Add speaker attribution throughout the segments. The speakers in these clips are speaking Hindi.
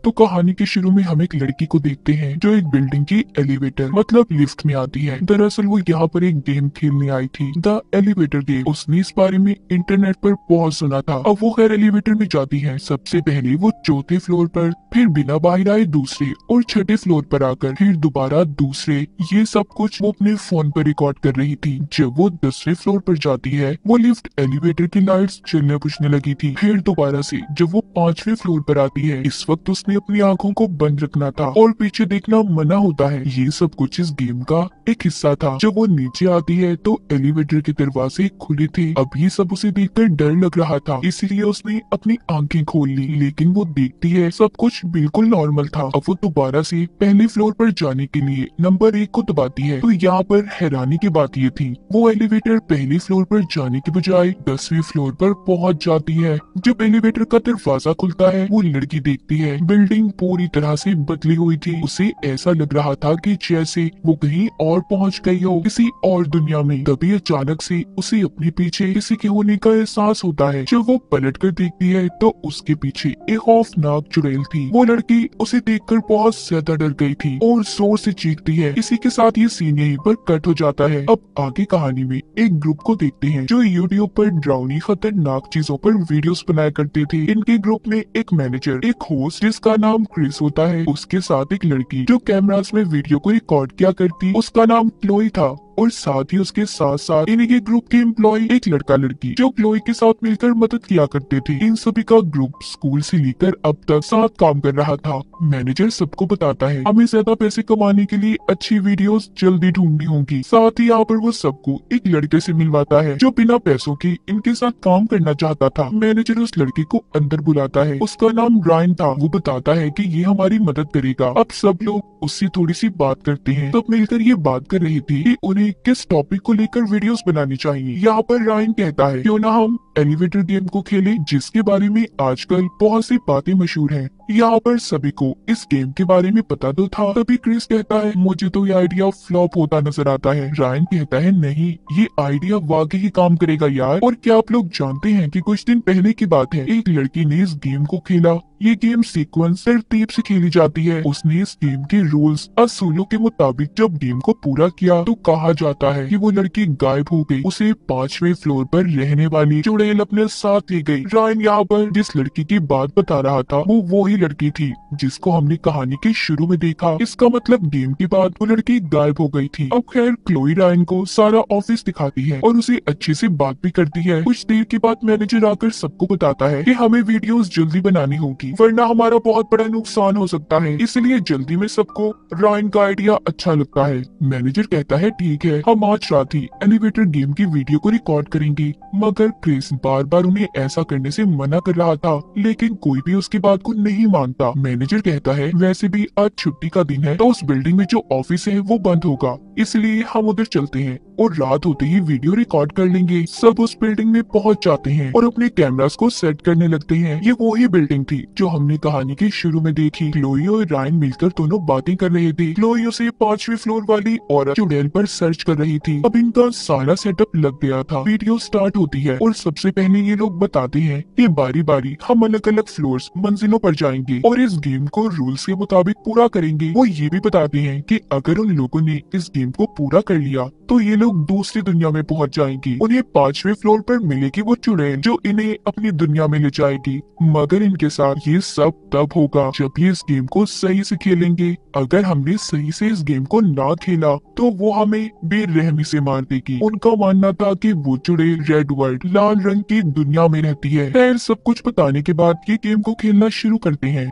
Speaker 1: तो कहानी के शुरू में हम एक लड़की को देखते हैं जो एक बिल्डिंग की एलिवेटर मतलब लिफ्ट में आती है। दरअसल वो यहाँ पर एक गेम खेलने आई थी, द एलिवेटर गेम। उसने इस बारे में इंटरनेट पर बहुत सुना था। अब वो खैर एलिवेटर में जाती है। सबसे पहले वो चौथे फ्लोर पर, फिर बिना बाहर आए दूसरे और छठे फ्लोर पर आकर फिर दोबारा दूसरे। ये सब कुछ वो अपने फोन पर रिकॉर्ड कर रही थी। जब वो 10वें फ्लोर पर जाती है वो लिफ्ट एलिवेटर की लाइट्स जलने बुझने लगी थी। फिर दोबारा से जब वो 5वें फ्लोर पर आती है, इस वक्त उसने अपनी आंखों को बंद रखना था और पीछे देखना मना होता है। ये सब कुछ इस गेम का एक हिस्सा था। जब वो नीचे आती है तो एलिवेटर के दरवाजे खुले थे। अब ये सब उसे देखकर डर लग रहा था, इसीलिए उसने अपनी आंखें खोल ली। लेकिन वो देखती है सब कुछ बिल्कुल नॉर्मल था। अब वो दोबारा से पहले फ्लोर पर जाने के लिए नंबर 1 को दबाती है। तो यहाँ पर हैरानी की बात ये थी, वो एलिवेटर पहले फ्लोर पर जाने के बजाय 10वें फ्लोर पर पहुंच जाती है। जब एलिवेटर का दरवाजा खुलता है वो लड़की देखती है बिल्डिंग पूरी तरह से बदली हुई थी। उसे ऐसा लग रहा था कि जैसे वो कहीं और पहुंच गई हो, किसी और दुनिया में। तभी अचानक से उसे अपने पीछे किसी के होने का एहसास होता है। जब वो पलट कर देखती है तो उसके पीछे एक खौफनाक चुड़ैल थी। वो लड़की उसे देखकर बहुत ज्यादा डर गई थी और जोर से चीखती है। इसी के साथ ये सीन यहीं पर कट हो जाता है। अब आगे कहानी में एक ग्रुप को देखते हैं जो यूट्यूब पर डरावनी खतरनाक चीजों पर वीडियोस बनाया करते थे। इनके ग्रुप में एक मैनेजर, एक होस्ट जिसका नाम क्रिस होता है, उसके साथ एक लड़की जो कैमरास में वीडियो को रिकॉर्ड किया करती, उसका नाम क्लोई था। और साथ ही उसके साथ साथ इन्हीं के ग्रुप के एम्प्लॉय एक लड़का लड़की जो क्लोई के साथ मिलकर मदद किया करते थे। इन सभी का ग्रुप स्कूल से लेकर अब तक साथ काम कर रहा था। मैनेजर सबको बताता है हमें ज्यादा पैसे कमाने के लिए अच्छी वीडियोस जल्दी ढूंढनी होंगी। साथ ही यहाँ पर वो सबको एक लड़के से मिलवाता है जो बिना पैसों के इनके साथ काम करना चाहता था। मैनेजर उस लड़के को अंदर बुलाता है, उसका नाम रायन था। वो बताता है कि ये हमारी मदद करेगा। अब सब लोग उससे थोड़ी सी बात करते हैं। सब मिलकर ये बात कर रही थी कि उन्हें किस टॉपिक को लेकर वीडियोस बनानी चाहिए। यहाँ पर रायन कहता है क्यों ना हम एलिवेटर गेम को खेलें जिसके बारे में आजकल बहुत सी बातें मशहूर हैं। यहाँ पर सभी को इस गेम के बारे में पता तो था। तभी क्रिस कहता है मुझे तो ये आइडिया फ्लॉप होता नजर आता है। रायन कहता है नहीं, ये आइडिया वाकई ही काम करेगा यार। और क्या आप लोग जानते हैं कि कुछ दिन पहले की बात है, एक लड़की ने इस गेम को खेला। ये गेम सीक्वेंस तरतीब से खेली जाती है। उसने इस गेम के रूल्स असूलों के मुताबिक जब गेम को पूरा किया तो कहा जाता है कि वो लड़की गायब हो गई। उसे 5वें फ्लोर पर रहने वाली चुड़ैल अपने साथ ले गई। रायन यहाँ पर जिस लड़की की बात बता रहा था वो ही लड़की थी जिसको हमने कहानी के शुरू में देखा। इसका मतलब गेम के बाद वो लड़की गायब हो गई थी। अब खैर क्लोई रायन को सारा ऑफिस दिखाती है और उसे अच्छे से बात भी करती है। कुछ देर के बाद मैनेजर आकर सबको बताता है कि हमें वीडियोस जल्दी बनानी होगी वरना हमारा बहुत बड़ा नुकसान हो सकता है, इसलिए जल्दी में सबको रायन का आइडिया अच्छा लगता है। मैनेजर कहता है ठीक है, हम आज रात ही एलिवेटर गेम की वीडियो को रिकॉर्ड करेंगे। मगर क्रिस बार बार उन्हें ऐसा करने से मना कर रहा था, लेकिन कोई भी उसकी बात को नहीं मानता। मैनेजर कहता है वैसे भी आज छुट्टी का दिन है तो उस बिल्डिंग में जो ऑफिस है वो बंद होगा, इसलिए हम उधर चलते हैं और रात होते ही वीडियो रिकॉर्ड कर लेंगे। सब उस बिल्डिंग में पहुंच जाते हैं और अपने कैमरास को सेट करने लगते हैं। ये वही बिल्डिंग थी जो हमने कहानी के शुरू में देखी। क्लोई और रायन मिलकर दोनों बातें कर रहे थे। क्लोई उसे 5वें फ्लोर वाली औरत चुड़ैल पर सर्च कर रही थी। अब इनका सारा सेटअप लग गया था। वीडियो स्टार्ट होती है और सबसे पहले ये लोग बताते हैं कि बारी बारी हम अलग अलग फ्लोर्स मंजिलों पर जाएंगे और इस गेम को रूल्स के मुताबिक पूरा करेंगे। वो ये भी बताते हैं कि अगर उन लोगों ने इस गेम को पूरा कर लिया तो ये लोग दूसरी दुनिया में पहुंच जाएंगे। उन्हें 5वें फ्लोर पर मिलेगी वो चुड़ैल जो इन्हें अपनी दुनिया में ले जाएगी। मगर इनके साथ ये सब तब होगा जब ये इस गेम को सही से खेलेंगे। अगर हमने सही से इस गेम को ना खेला तो वो हमें बेरहमी से मार देगी। उनका मानना था कि वो चुड़ैल रेड वर्ल्ड लाल रंग की दुनिया में रहती है। खैर सब कुछ बताने के बाद ये गेम को खेलना शुरू करते हैं।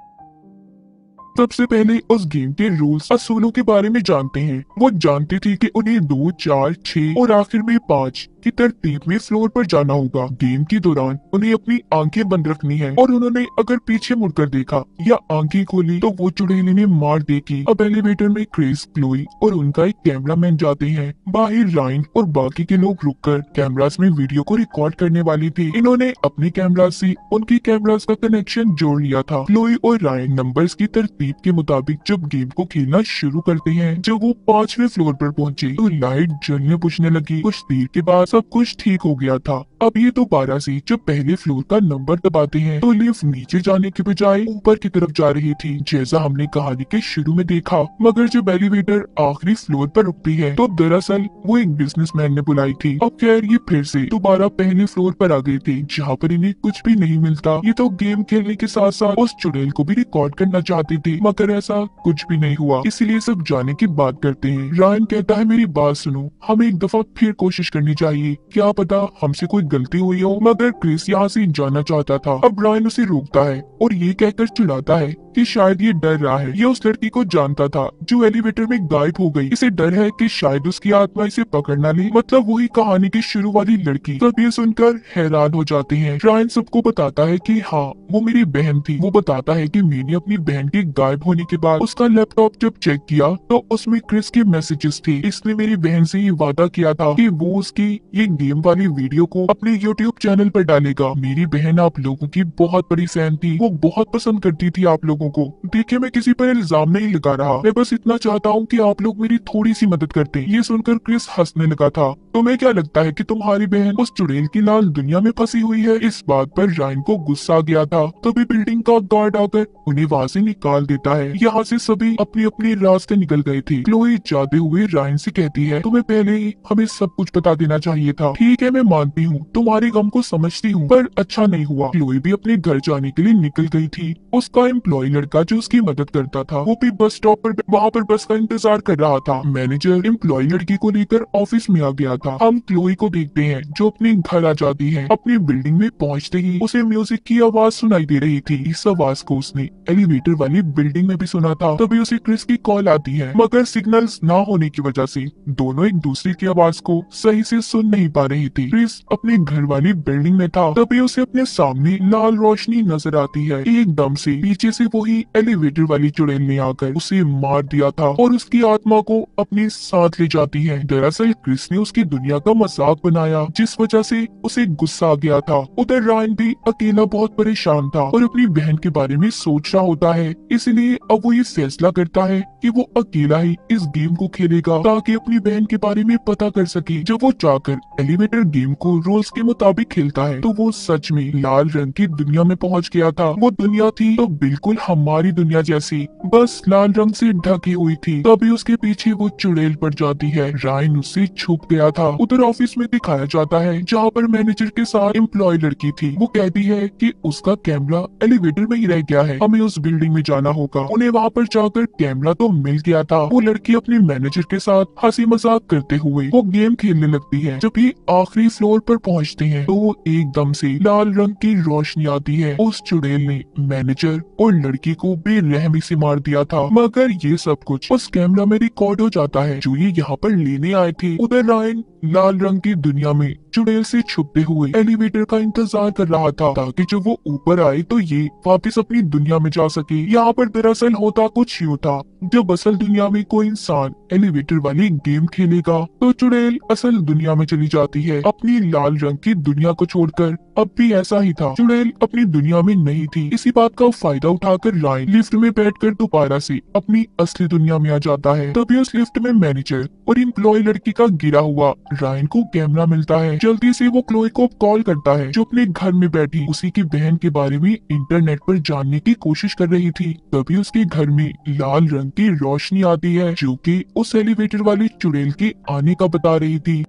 Speaker 1: सबसे पहले उस गेम के रूल्स असूलों के बारे में जानते हैं। वो जानते थे कि उन्हें 2, 4, 6 और आखिर में 5 की तरतीब में फ्लोर पर जाना होगा। गेम के दौरान उन्हें अपनी आंखें बंद रखनी है और उन्होंने अगर पीछे मुड़कर देखा या आंखें खोली तो वो चुड़ैल इन्हें मार देगी। अब एलिवेटर में क्रिस, क्लोई और उनका एक कैमरामैन जाते हैं। बाहर रायन और बाकी के लोग रुककर कैमरास में वीडियो को रिकॉर्ड करने वाले थे। इन्होंने अपने कैमरा से उनकी कैमरास का कनेक्शन जोड़ लिया था। क्लोई और रायन नंबर्स की तरतीब के मुताबिक जब गेम को खेलना शुरू करते हैं। जब वो 5वें फ्लोर पर पहुंचे तो लाइट जलने बुझने लगी। कुछ देर के बाद सब कुछ ठीक हो गया था। अब ये दोबारा से जब पहले फ्लोर का नंबर दबाते हैं तो लिफ्ट नीचे जाने के बजाय ऊपर की तरफ जा रही थी, जैसा हमने कहानी के शुरू में देखा। मगर जब एलिवेटर आखिरी फ्लोर पर रुकती है तो दरअसल वो एक बिजनेसमैन ने बुलाई थी। अब खैर ये फिर से दोबारा पहले फ्लोर पर आ गए थे, जहाँ पर इन्हें कुछ भी नहीं मिलता। ये तो गेम खेलने के साथ साथ उस चुड़ैल को भी रिकॉर्ड करना चाहते थे, मगर ऐसा कुछ भी नहीं हुआ। इसीलिए सब जाने की बात करते हैं। रायन कहता है मेरी बात सुनो, हमें एक दफा फिर कोशिश करनी चाहिए, क्या पता हमसे कोई गलती हुई हो। मगर क्रिस यहाँ से जाना चाहता था। अब रायन उसे रोकता है और ये कहकर चिढ़ाता है कि शायद ये डर रहा है। ये उस लड़की को जानता था जो एलिवेटर में गायब हो गई। इसे डर है कि शायद उसकी आत्मा इसे पकड़ ना ले, मतलब वही कहानी की शुरू वाली लड़की। सब ये सुनकर हैरान हो जाते हैं। रायन सबको बताता है कि हाँ वो मेरी बहन थी। वो बताता है कि मैंने अपनी बहन के गायब होने के बाद उसका लैपटॉप जब चेक किया तो उसमें क्रिस के मैसेजेस थे। इसने मेरी बहन से ये वादा किया था कि वो उसकी ये गेम वाली वीडियो को अपने YouTube चैनल पर डालेगा। मेरी बहन आप लोगों की बहुत बड़ी फैन थी, वो बहुत पसंद करती थी आप लोगों को। देखिए मैं किसी पर इल्जाम नहीं लगा रहा, मैं बस इतना चाहता हूँ कि आप लोग मेरी थोड़ी सी मदद करते। ये सुनकर क्रिस हंसने लगा था। तुम्हें क्या लगता है कि तुम्हारी बहन उस चुड़ैल की लाल दुनिया में फंसी हुई है? इस बात पर रायन को गुस्सा आ गया था। तभी बिल्डिंग का गार्ड आकर उन्हें वहाँ से निकाल देता है। यहाँ से सभी अपने अपने रास्ते निकल गए थे। क्लोई जाते हुए रायन से कहती है तुम्हें पहले ही हमें सब कुछ बता देना चाहिए था। ठीक है मैं मानती हूँ, तुम्हारे गम को समझती हूँ, पर अच्छा नहीं हुआ। क्लोई भी अपने घर जाने के लिए निकल गई थी। उसका एम्प्लॉय लड़का जो उसकी मदद करता था वो भी बस स्टॉप पर वहाँ पर बस का इंतजार कर रहा था। मैनेजर एम्प्लॉय लड़की को लेकर ऑफिस में आ गया था। हम क्लोई को देखते हैं जो अपने घर आ जाती है। अपनी बिल्डिंग में पहुँचते ही उसे म्यूजिक की आवाज सुनाई दे रही थी। इस आवाज को उसने एलिवेटर वाली बिल्डिंग में भी सुना था। तभी उसे क्रिस की कॉल आती है, मगर सिग्नल्स ना होने की वजह से दोनों एक दूसरे की आवाज को सही से सुन नहीं पा रही थी। क्रिस अपने घर वाली बिल्डिंग में था। तभी उसे अपने सामने लाल रोशनी नजर आती है। एकदम से पीछे से वही एलिवेटर वाली चुड़ैल ने आकर उसे मार दिया था और उसकी आत्मा को अपने साथ ले जाती है। दरअसल क्रिस ने उसकी दुनिया का मजाक बनाया, जिस वजह से उसे गुस्सा आ गया था। उधर रायन भी अकेला बहुत परेशान था और अपनी बहन के बारे में सोच रहा होता है। इसलिए अब वो ये फैसला करता है कि वो अकेला ही इस गेम को खेलेगा ताकि अपनी बहन के बारे में पता कर सके। जब वो जाकर एलिवेटर गेम को रूल्स के मुताबिक खेलता है तो वो सच में लाल रंग की दुनिया में पहुंच गया था। वो दुनिया थी तो बिल्कुल हमारी दुनिया जैसी, बस लाल रंग से ढकी हुई थी। तभी उसके पीछे वो चुड़ैल पड़ जाती है। रायन उससे छुप गया था। उधर ऑफिस में दिखाया जाता है जहाँ पर मैनेजर के साथ एम्प्लॉय लड़की थी। वो कहती है कि उसका कैमरा एलिवेटर में ही रह गया है, हमें उस बिल्डिंग में जाना होगा। उन्हें वहाँ पर जाकर कैमरा तो मिल गया था। वो लड़की अपने मैनेजर के साथ हंसी मजाक करते हुए वो गेम खेलने लगती है। जब भी आखिरी फ्लोर पर पहुँचते हैं तो एकदम से लाल रंग की रोशनी आती है। उस चुड़ैल ने मैनेजर और लड़की को बेरहमी से मार दिया था। मगर ये सब कुछ उस कैमरा में रिकॉर्ड हो जाता है जो ये यहाँ पर लेने आए थे। उधर रायन लाल रंग की दुनिया में चुड़ैल से छुपते हुए एलिवेटर का इंतजार कर रहा था ताकि जब वो ऊपर आए तो ये वापस अपनी दुनिया में जा सके। यहाँ पर दरअसल होता कुछ यूँ था, जब असल दुनिया में कोई इंसान एलिवेटर वाली गेम खेलेगा तो चुड़ैल असल दुनिया में चली जाती है अपनी लाल रंग की दुनिया को छोड़कर। अब भी ऐसा ही था, चुड़ैल अपनी दुनिया में नहीं थी। इसी बात का फायदा उठाकर रायन लिफ्ट में बैठकर दोबारा से अपनी असली दुनिया में आ जाता है। तभी उस लिफ्ट में मैनेजर और एम्प्लॉय लड़की का गिरा हुआ रायन को कैमरा मिलता है। जल्दी से वो क्लोई को कॉल करता है जो अपने घर में बैठी उसी की बहन के बारे में इंटरनेट पर जानने की कोशिश कर रही थी। तभी उसके घर में लाल रंग की रोशनी आती है जो कि उस एलिवेटर वाली चुड़ैल के आने का बता रही थी।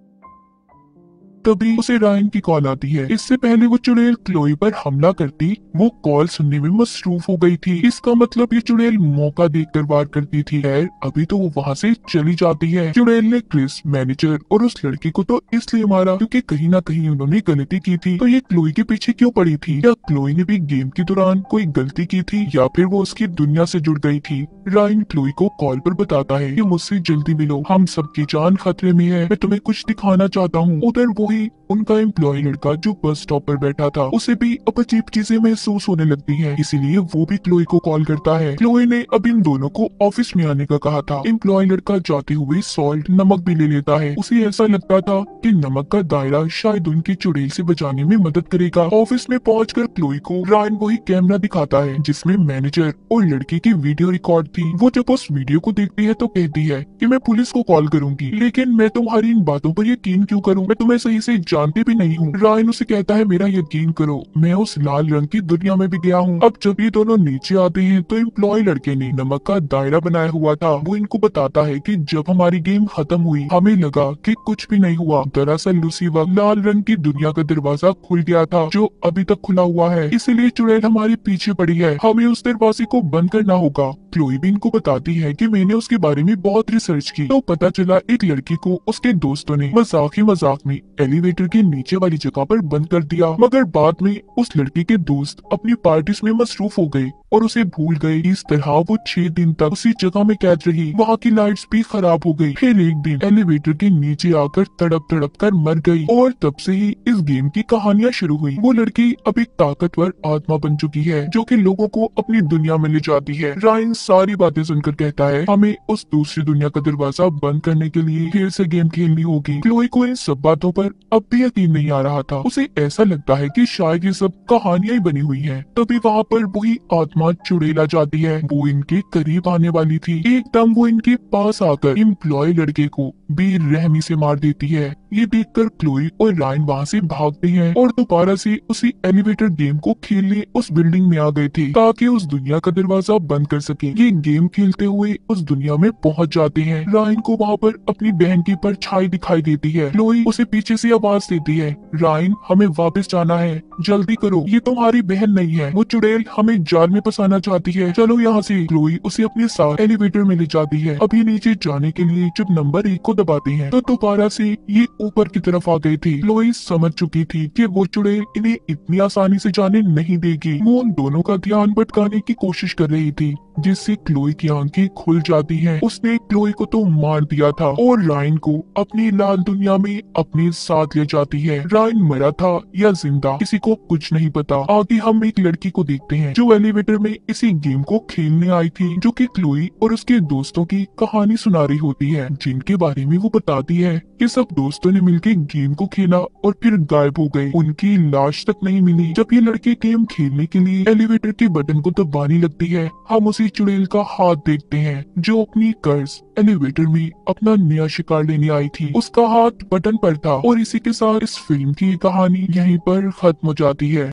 Speaker 1: तभी उसे रायन की कॉल आती है। इससे पहले वो चुड़ैल क्लोई पर हमला करती, वो कॉल सुनने में मसरूफ हो गई थी। इसका मतलब ये चुड़ैल मौका देखकर वार करती थी। खैर अभी तो वो वहाँ से चली जाती है। चुड़ैल ने क्रिस, मैनेजर और उस लड़की को तो इसलिए मारा क्योंकि कहीं ना कहीं उन्होंने गलती की थी। तो ये क्लोई के पीछे क्यों पड़ी थी? या क्लोई ने भी गेम के दौरान कोई गलती की थी या फिर वो उसकी दुनिया से जुड़ गई थी? रायन क्लोई को कॉल पर बताता है कि मुझसे जल्दी मिलो, हम सबकी जान खतरे में है, मैं तुम्हें कुछ दिखाना चाहता हूँ। उधर वही उनका एम्प्लॉय लड़का जो बस स्टॉप पर बैठा था उसे भी अब अजीब चीजें महसूस होने लगती हैं, इसीलिए वो भी क्लोई को कॉल करता है। क्लोई ने अब इन दोनों को ऑफिस में आने का कहा था। एम्प्लॉय लड़का जाते हुए सॉल्ट, नमक भी ले लेता है। उसे ऐसा लगता था कि नमक का दायरा शायद उनकी चुड़ैल से बचाने में मदद करेगा। ऑफिस में पहुंचकर क्लोई को रायन वही कैमरा दिखाता है जिसमें मैनेजर और लड़की की वीडियो रिकॉर्ड थी। वो जब उस वीडियो को देखती है तो कहती है कि मैं पुलिस को कॉल करूंगी, लेकिन मैं तुम्हारी इन बातों पर यकीन क्यों करूं? मैं तुम्हें सही से जानती भी नहीं हूँ। रायन उसे कहता है मेरा यकीन करो, मैं उस लाल रंग की दुनिया में भी गया हूँ। अब जब ये दोनों नीचे आते हैं तो एम्प्लॉय लड़के ने नमक का दायरा बनाया हुआ था। वो इनको बताता है कि जब हमारी गेम खत्म हुई हमें लगा कि कुछ भी नहीं हुआ। दरअसल उसी वक्त लाल रंग की दुनिया का दरवाजा खुल गया था जो अभी तक खुला हुआ है, इसलिए चुड़ैल हमारे पीछे पड़ी है, हमें उस दरवाजे को बंद करना होगा। क्लोई भी इनको बताती है कि मैंने उसके बारे में बहुत रिसर्च की तो पता चला एक लड़की को उसके दोस्तों ने मजाक में एलिवेटर के नीचे वाली जगह पर बंद कर दिया, मगर बाद में उस लड़की के दोस्त अपनी पार्टीज में मसरूफ हो गए और उसे भूल गए। इस तरह वो 6 दिन तक उसी जगह में कैद रही। वहाँ की लाइट्स भी खराब हो गई। फिर एक दिन एलिवेटर के नीचे आकर तड़प कर मर गई और तब से ही इस गेम की कहानियां शुरू हुई। वो लड़की अब एक ताकतवर आत्मा बन चुकी है जो कि लोगों को अपनी दुनिया में ले जाती है। रायन सारी बातें सुनकर कहता है हमें उस दूसरी दुनिया का दरवाजा बंद करने के लिए फिर से गेम खेलनी होगी। क्लोई को इन सब बातों पर अब भी यकीन नहीं आ रहा था। उसे ऐसा लगता है कि शायद ये सब कहानियां ही बनी हुई हैं। तभी वहाँ पर वही आत्मा चुड़ैल आ जाती है। वो इनके करीब आने वाली थी। एकदम वो इनके पास आकर एम्प्लॉय लड़के को बेरहमी से मार देती है। ये देखकर क्लोई और रायन वहाँ से भागते हैं और दोबारा से उसी एलिवेटर गेम को खेलने उस बिल्डिंग में आ गए थे ताकि उस दुनिया का दरवाजा बंद कर सके। ये गेम खेलते हुए उस दुनिया में पहुंच जाते हैं। रायन को वहाँ पर अपनी बहन की परछाई दिखाई देती है। क्लोई उसे पीछे से आवाज देती है रायन हमें वापस जाना है, जल्दी करो, ये तुम्हारी बहन नहीं है, वो चुड़ैल हमें जाल में फंसाना चाहती है, चलो यहाँ से। क्लोई उसे अपने साथ एलिवेटर में ले जाती है। अभी नीचे जाने के लिए जब नंबर 1 को दबाते हैं तो दोबारा से ये ऊपर की तरफ आ गए थे। क्लोई समझ चुकी थी कि वो चुड़ैल इन्हें इतनी आसानी से जाने नहीं देगी। वो उन दोनों का ध्यान भटकाने की कोशिश कर रही थी जिससे क्लोई की आंखें खुल जाती हैं। उसने क्लोई को तो मार दिया था और रायन को अपनी लाल दुनिया में अपने साथ ले जाती है। रायन मरा था या जिंदा किसी को कुछ नहीं पता। आगे हम एक लड़की को देखते हैं जो एलिवेटर में इसी गेम को खेलने आई थी, जो कि क्लोई और उसके दोस्तों की कहानी सुना रही होती है, जिनके बारे में वो बताती है कि सब दोस्तों ने मिलकर गेम को खेला और फिर गायब हो गए। उनकी लाश तक नहीं मिली। जब ये लड़की गेम खेलने के लिए एलिवेटर के बटन को दबाने लगती है हम उसी चुड़ैल का हाथ देखते हैं जो अपनी कर्ज एलिवेटर में अपना नया शिकार लेने आई थी। उसका हाथ बटन पर था और इसी के साथ इस फिल्म की कहानी यहीं पर खत्म हो जाती है।